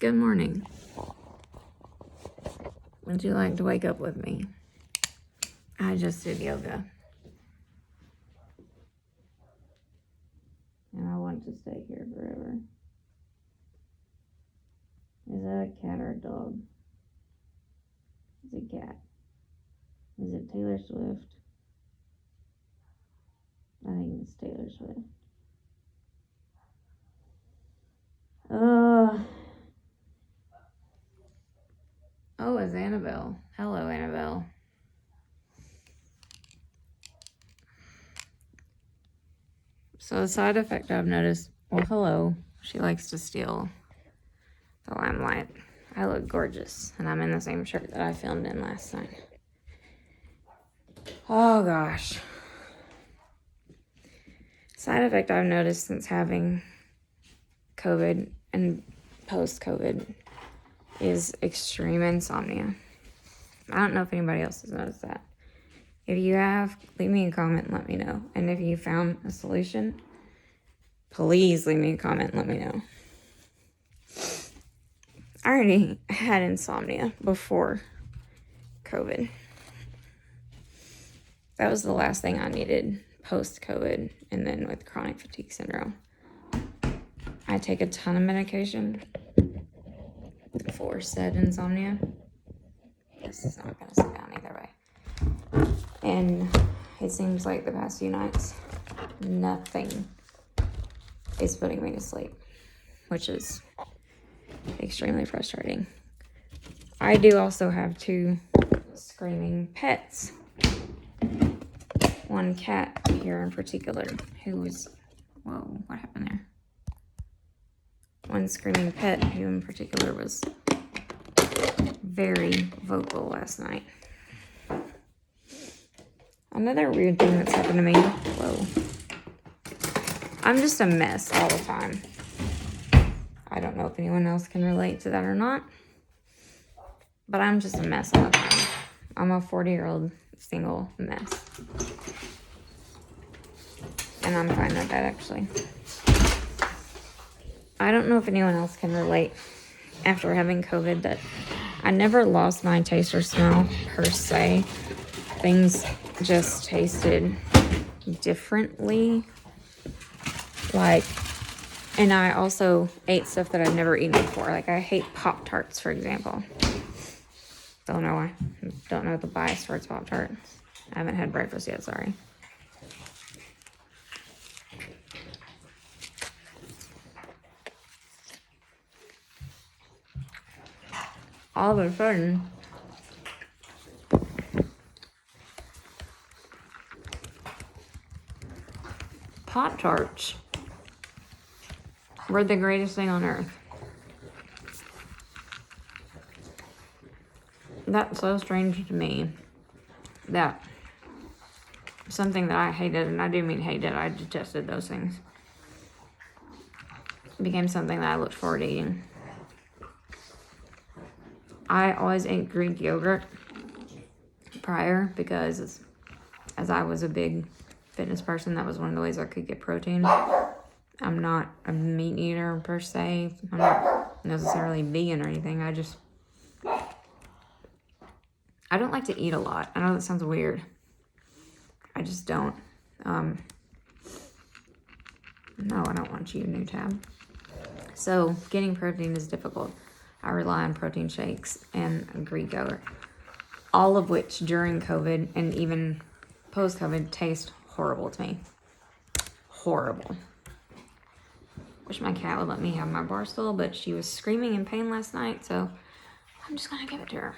Good morning. Would you like to wake up with me? I just did yoga. And I want to stay here forever. Is that a cat or a dog? It's a cat. Is it Taylor Swift? I think it's Taylor Swift. Oh, it's Annabelle. Hello, Annabelle. So the side effect I've noticed, well, hello, she likes to steal the limelight. I look gorgeous, and I'm in the same shirt that I filmed in last night. Oh, gosh. Side effect I've noticed since having COVID and post-COVID is extreme insomnia. I don't know if anybody else has noticed that. If you have, leave me a comment and let me know. And if you found a solution, please leave me a comment and let me know. I already had insomnia before COVID. That was the last thing I needed post-COVID, and then with chronic fatigue syndrome. I take a ton of medication for said insomnia. This is not going to sit down either way. And it seems like the past few nights, nothing is putting me to sleep, which is extremely frustrating. I do also have 2 screaming pets. One cat here in particular who was, whoa, what happened there? One screaming pet who in particular was very vocal last night. Another weird thing that's happened to me, whoa. I'm just a mess all the time. I don't know if anyone else can relate to that or not, but I'm just a mess all the time. I'm a 40-year-old single mess. And I'm fine with that, actually. I don't know if anyone else can relate after having COVID that I never lost my taste or smell per se. Things just tasted differently. And I also ate stuff that I've never eaten before. Like, I hate Pop-Tarts, for example. Don't know why. Don't know the bias towards Pop-Tarts. I haven't had breakfast yet, sorry. All of a sudden, Pop-Tarts were the greatest thing on earth. That's so strange to me that something that I hated, and I do mean hated, I detested those things, became something that I looked forward to eating. I always ate Greek yogurt prior because as I was a big fitness person, that was one of the ways I could get protein. I'm not a meat eater per se. I'm not necessarily vegan or anything. I don't like to eat a lot. I know that sounds weird. I just don't. No, I don't want you, new tab. So getting protein is difficult. I rely on protein shakes and Greek yogurt, all of which during COVID and even post-COVID taste horrible to me. Horrible. Wish my cat would let me have my bar stool, but she was screaming in pain last night, so I'm just gonna give it to her.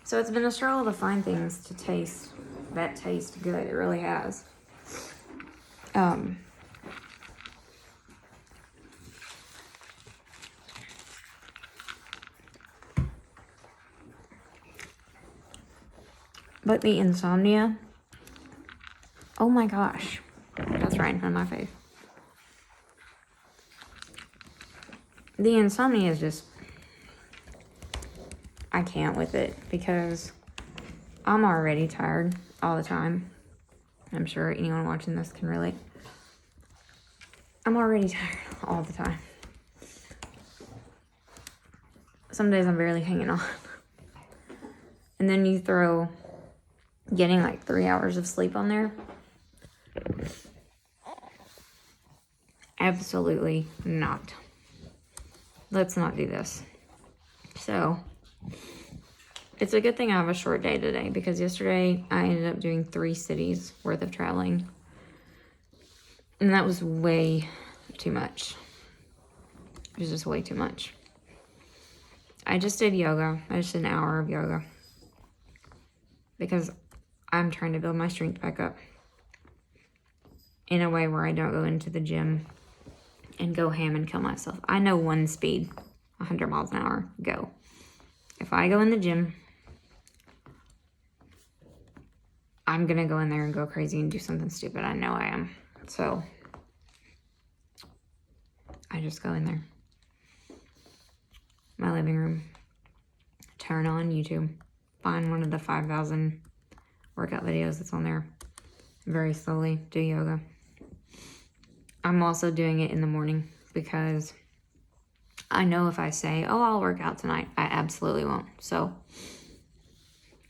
So it's been a struggle to find things to taste that taste good. It really has. But the insomnia, oh my gosh, that's right in front of my face. The insomnia is just, I can't with it because I'm already tired all the time. I'm sure anyone watching this can relate. I'm already tired all the time. Some days I'm barely hanging on. And then you throw getting like 3 hours of sleep on there. Absolutely not. Let's not do this. So, it's a good thing I have a short day today, because yesterday I ended up doing 3 cities worth of traveling. And that was way too much. It was just way too much. I just did yoga. I just did an hour of yoga, because I'm trying to build my strength back up in a way where I don't go into the gym and go ham and kill myself. I know one speed, 100 miles an hour, go. If I go in the gym, I'm going to go in there and go crazy and do something stupid. I know I am. So I just go in there. My living room. Turn on YouTube. Find one of the 5,000 workout videos that's on there. Very slowly do yoga. I'm also doing it in the morning, because I know if I say, oh, I'll work out tonight, I absolutely won't. So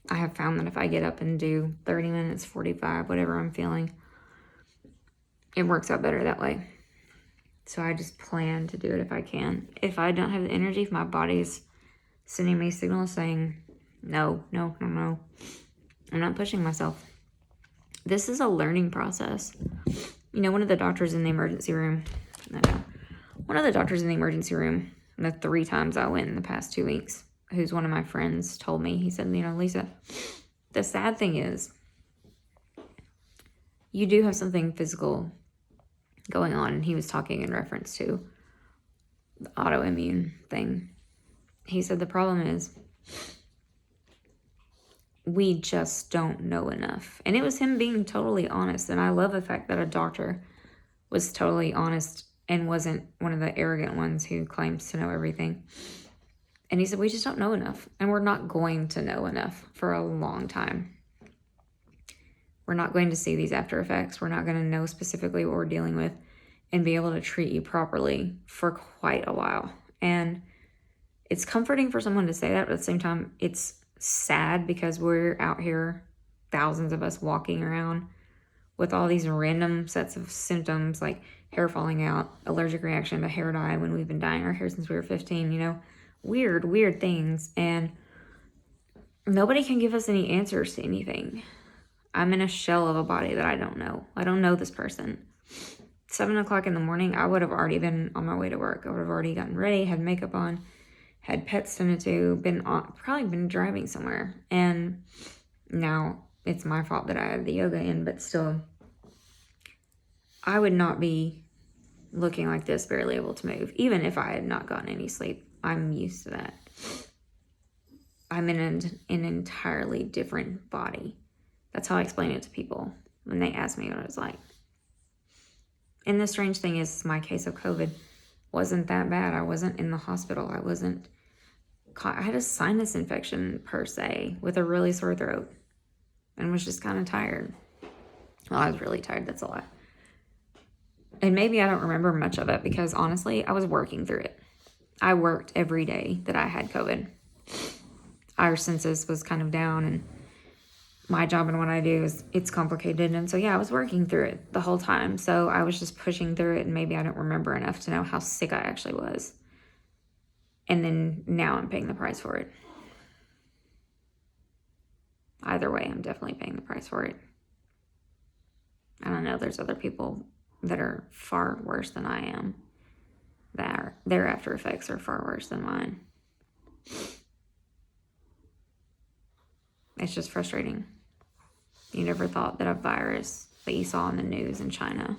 I have found that if I get up and do 30 minutes, 45, whatever I'm feeling, it works out better that way. So I just plan to do it if I can. If I don't have the energy, if my body's sending me signals saying, no, I'm not pushing myself. This is a learning process. You know, one of the doctors in the emergency room, the 3 times I went in the past 2 weeks, who's one of my friends, told me, he said, you know, Lisa, the sad thing is, you do have something physical going on. And he was talking in reference to the autoimmune thing. He said the problem is, we just don't know enough. And it was him being totally honest. And I love the fact that a doctor was totally honest and wasn't one of the arrogant ones who claims to know everything. And he said, we just don't know enough. And we're not going to know enough for a long time. We're not going to see these after effects. We're not going to know specifically what we're dealing with and be able to treat you properly for quite a while. And it's comforting for someone to say that, but at the same time, it's sad, because we're out here, thousands of us walking around with all these random sets of symptoms, like hair falling out, allergic reaction to hair dye when we've been dyeing our hair since we were 15, you know, weird things. And nobody can give us any answers to anything. I'm in a shell of a body that I don't know. I don't know this person. 7 o'clock in the morning, I would have already been on my way to work. I would have already gotten ready, had makeup on, had pets tended to, probably been driving somewhere. And now it's my fault that I had the yoga in, but still, I would not be looking like this, barely able to move, even if I had not gotten any sleep. I'm used to that. I'm in an entirely different body. That's how I explain it to people when they ask me what it was like. And the strange thing is, my case of COVID wasn't that bad. I wasn't in the hospital. I had a sinus infection per se with a really sore throat and was just kind of tired. Well, I was really tired. That's a lot. And maybe I don't remember much of it, because honestly, I was working through it. I worked every day that I had COVID. Our census was kind of down, and my job and what I do it's complicated. And so, yeah, I was working through it the whole time. So I was just pushing through it, and maybe I don't remember enough to know how sick I actually was. And then now I'm paying the price for it. Either way, I'm definitely paying the price for it. I don't know, there's other people that are far worse than I am. Their after effects are far worse than mine. It's just frustrating. You never thought that a virus that you saw in the news in China.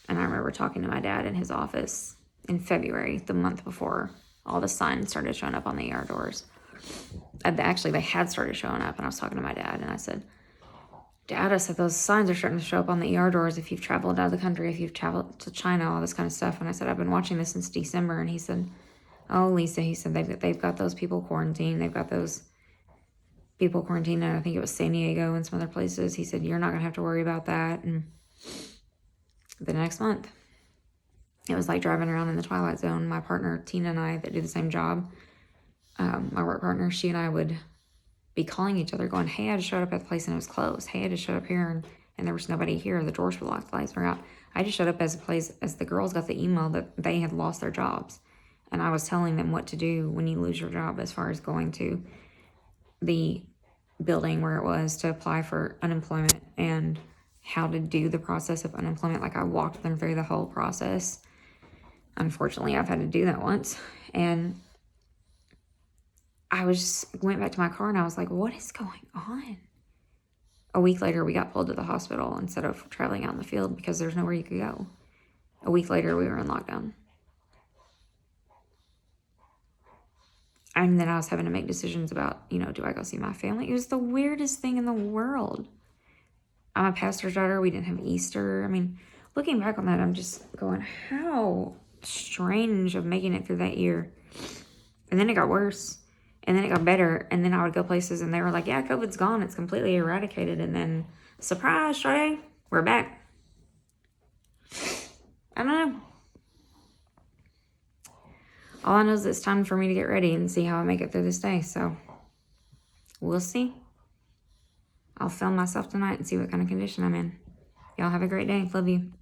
And I remember talking to my dad in his office in February, the month before all the signs started showing up on the ER doors. Actually, they had started showing up, and I was talking to my dad, and I said, Dad, I said, those signs are starting to show up on the ER doors if you've traveled out of the country, if you've traveled to China, all this kind of stuff. And I said, I've been watching this since December. And he said, oh, Lisa, he said, they've got those people quarantined. They've got those people quarantined, and I think it was San Diego and some other places. He said, you're not going to have to worry about that. And the next month, It was like driving around in the Twilight Zone. My partner, Tina, and I that do the same job, my work partner, she and I would be calling each other going, hey, I just showed up at the place and it was closed. Hey, I just showed up here and there was nobody here. The doors were locked, the lights were out. I just showed up as a place as the girls got the email that they had lost their jobs. And I was telling them what to do when you lose your job as far as going to the building where it was to apply for unemployment and how to do the process of unemployment. Like I walked them through the whole process. Unfortunately, I've had to do that once. And I went back to my car and I was like, what is going on? A week later, we got pulled to the hospital instead of traveling out in the field because there's nowhere you could go. A week later, we were in lockdown. And then I was having to make decisions about, do I go see my family? It was the weirdest thing in the world. I'm a pastor's daughter. We didn't have Easter. I mean, looking back on that, I'm just going, how strange of making it through that year. And then it got worse. And then it got better. And then I would go places and they were like, yeah, COVID's gone. It's completely eradicated. And then, surprise, Sade, we're back. I don't know. All I know is it's time for me to get ready and see how I make it through this day. So, we'll see. I'll film myself tonight and see what kind of condition I'm in. Y'all have a great day. Love you.